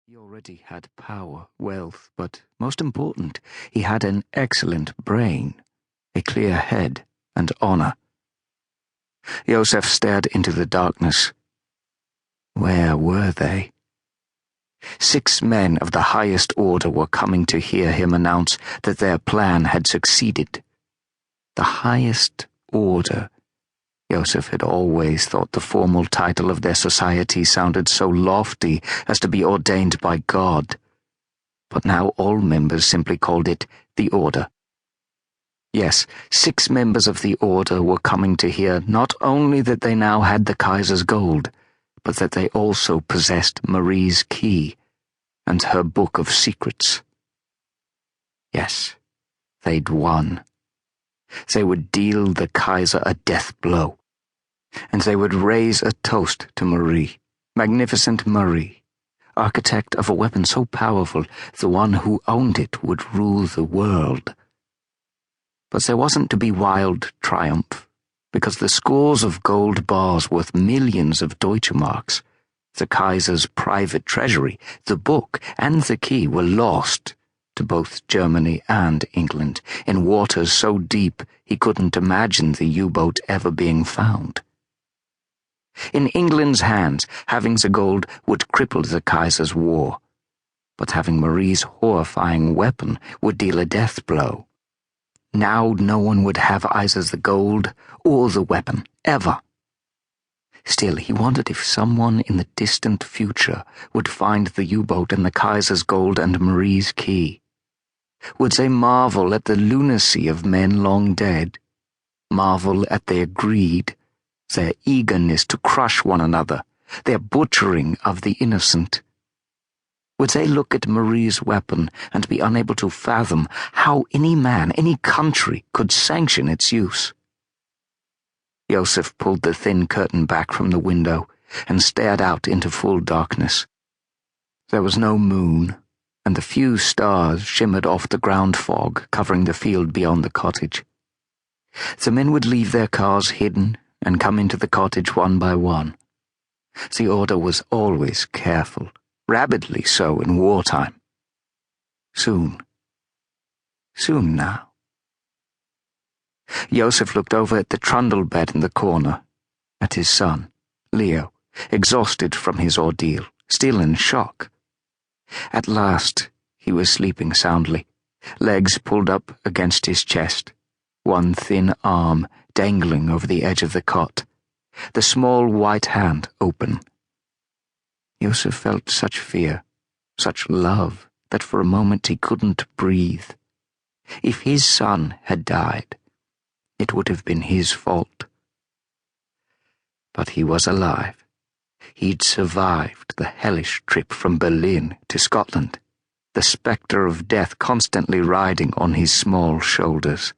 He already had power, wealth, but most important, he had an excellent brain, a clear head, and honor. Joseph stared into the darkness. Where were they? 6 men of the highest order were coming to hear him announce that their plan had succeeded. The highest order. Joseph had always thought the formal title of their society sounded so lofty as to be ordained by God. But now all members simply called it the Order. Yes, 6 members of the Order were coming to hear not only that they now had the Kaiser's gold, but that they also possessed Marie's key and her book of secrets. Yes, they'd won. They would deal the Kaiser a death blow, and they would raise a toast to Marie, magnificent Marie, architect of a weapon so powerful the one who owned it would rule the world. But there wasn't to be wild triumph, because the scores of gold bars worth millions of Deutschemarks, the Kaiser's private treasury, the book, and the key were lost to both Germany and England, in waters so deep he couldn't imagine the U-boat ever being found. In England's hands, having the gold would cripple the Kaiser's war, but having Marie's horrifying weapon would deal a death blow. Now no one would have either the gold or the weapon, ever. Still, he wondered if someone in the distant future would find the U-boat and the Kaiser's gold and Marie's key. Would they marvel at the lunacy of men long dead, marvel at their greed, their eagerness to crush one another, their butchering of the innocent? Would they look at Marie's weapon and be unable to fathom how any man, any country, could sanction its use? Joseph pulled the thin curtain back from the window and stared out into full darkness. There was no moon, and the few stars shimmered off the ground fog covering the field beyond the cottage. The men would leave their cars hidden and come into the cottage one by one. The Order was always careful, rabidly so in wartime. Soon now. Joseph looked over at the trundle bed in the corner, at his son, Leo, exhausted from his ordeal, still in shock. At last, he was sleeping soundly, legs pulled up against his chest, one thin arm dangling over the edge of the cot, the small white hand open. Joseph felt such fear, such love, that for a moment he couldn't breathe. If his son had died, it would have been his fault. But he was alive. He'd survived the hellish trip from Berlin to Scotland, the spectre of death constantly riding on his small shoulders.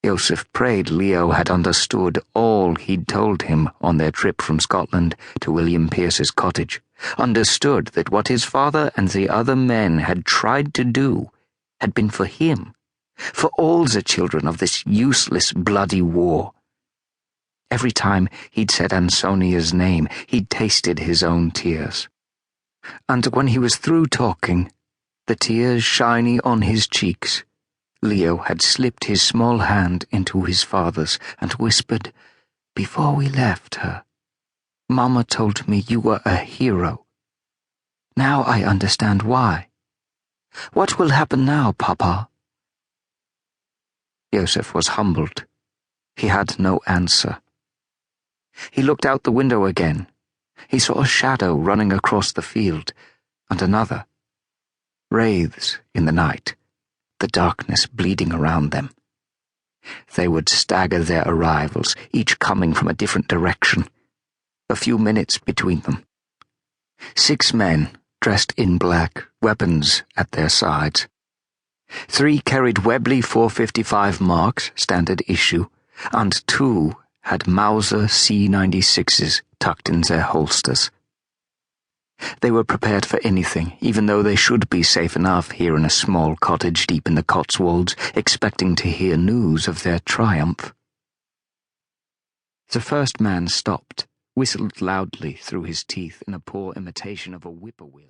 Joseph prayed Leo had understood all he'd told him on their trip from Scotland to William Pearce's cottage, understood that what his father and the other men had tried to do had been for him, for all the children of this useless, bloody war. Every time he'd said Ansonia's name, he'd tasted his own tears. And when he was through talking, the tears shiny on his cheeks, Leo had slipped his small hand into his father's and whispered, "Before we left her, Mama told me you were a hero. Now I understand why. What will happen now, Papa?" Joseph was humbled. He had no answer. He looked out the window again. He saw a shadow running across the field, and another. Wraiths in the night, the darkness bleeding around them. They would stagger their arrivals, each coming from a different direction, a few minutes between them. 6 men, dressed in black, weapons at their sides. 3 carried Webley 455 marks, standard issue, and 2 had Mauser C96s tucked in their holsters. They were prepared for anything, even though they should be safe enough here in a small cottage deep in the Cotswolds, expecting to hear news of their triumph. The first man stopped, whistled loudly through his teeth in a poor imitation of a whippoorwill.